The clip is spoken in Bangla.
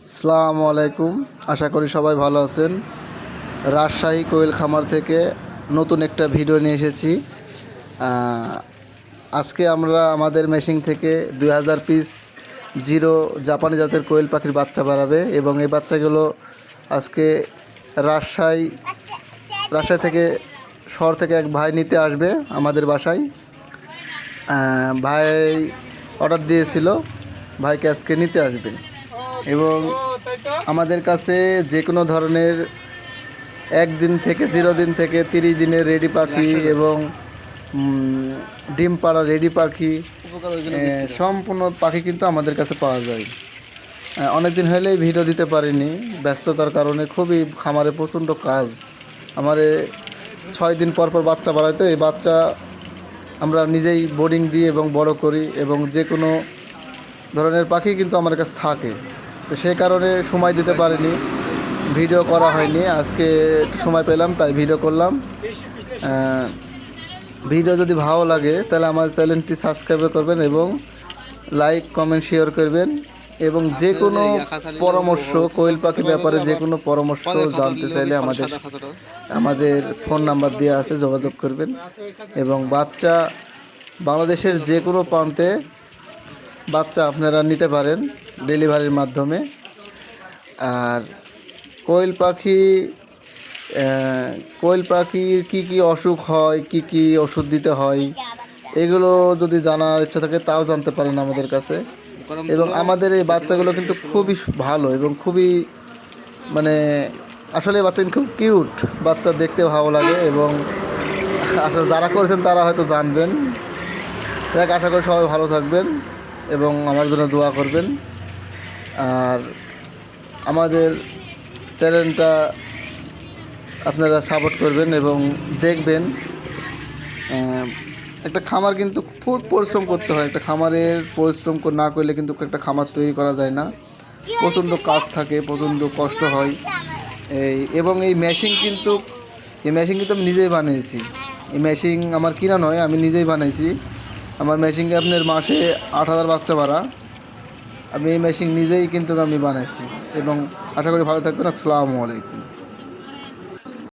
আসসালামু আলাইকুম। আশা করি সবাই ভালো আছেন। রাজশাহী কোয়েল খামার থেকে নতুন একটা ভিডিও নিয়ে এসেছি। আজকে আমরা আমাদের মেশিন থেকে 2000 পিস জিরো জাপানি জাতের কোয়েল পাখির বাচ্চা বাড়াবে এবং এই বাচ্চাগুলো আজকে রাজশাহী থেকে শহর থেকে এক ভাই নিতে আসবে আমাদের বাসায়। ভাই অর্ডার দিয়েছিল, ভাইকে আজকে নিতে আসবে এবং আমাদের কাছে যে কোনো ধরনের 1 দিন থেকে 0 দিন থেকে 30 দিনের রেডি পাখি এবং ডিম পাড়া রেডি পাখি সম্পূর্ণ পাখি কিন্তু আমাদের কাছে পাওয়া যায়। অনেক দিন হলেই ভিডিও দিতে পারিনি, ব্যস্ততার কারণে। খুবই খামারে প্রচণ্ড কাজ। আমারে 6 দিন পর পর বাচ্চা বাড়াইতো। এই বাচ্চা আমরা নিজেই বোর্ডিং দিই এবং বড় করি এবং যে কোনো ধরনের পাখি কিন্তু আমার কাছে থাকে। তো সেই কারণে সময় দিতে পারিনি, ভিডিও করা হয়নি। আজকে একটু সময় পেলাম তাই ভিডিও করলাম। ভিডিও যদি ভালো লাগে তাহলে আমার চ্যানেলটি সাবস্ক্রাইব করবেন এবং লাইক কমেন্ট শেয়ার করবেন এবং যে কোনো পরামর্শ কোয়েল পাখির ব্যাপারে যে কোনো পরামর্শ জানতে চাইলে আমাদের ফোন নাম্বার দেওয়া আছে, যোগাযোগ করবেন। এবং বাচ্চা বাংলাদেশের যে কোনো প্রান্তে বাচ্চা আপনারা নিতে পারেন ডেলিভারির মাধ্যমে। আর কোয়েল পাখির কী অসুখ হয়, কী ওষুধ দিতে হয়, এগুলো যদি জানার ইচ্ছা থাকে তাও জানতে পারেন আমাদের কাছে। এবং আমাদের এই বাচ্চাগুলো কিন্তু খুবই ভালো এবং খুবই মানে আসলে বাচ্চা খুব কিউট, বাচ্চা দেখতে ভালো লাগে এবং আসলে যারা করেছেন তারা হয়তো জানবেন। দেখ, আশা করি সবাই ভালো থাকবেন এবং আমার জন্য দোয়া করবেন। আর আমাদের চ্যানেলটা আপনারা সাপোর্ট করবেন এবং দেখবেন। একটা খামার কিন্তু খুব পরিশ্রম করতে হয়। একটা খামারের পরিশ্রম না করলে কিন্তু একটা খামার তৈরি করা যায় না। প্রচণ্ড কাজ থাকে, প্রচণ্ড কষ্ট হয়। এবং এই মেশিন কিন্তু আমি নিজেই বানিয়েছি। এই মেশিন আমার কিনা নয়, আমি নিজেই বানাইছি। আমার মেশিনকে আপনার মাসে 8000 বাচ্চা বাড়া। আমি এই মেশিন নিজেই কিন্তু আমি বানাইছি এবং আশা করি ভালো থাকবেন। আসসালামু আলাইকুম।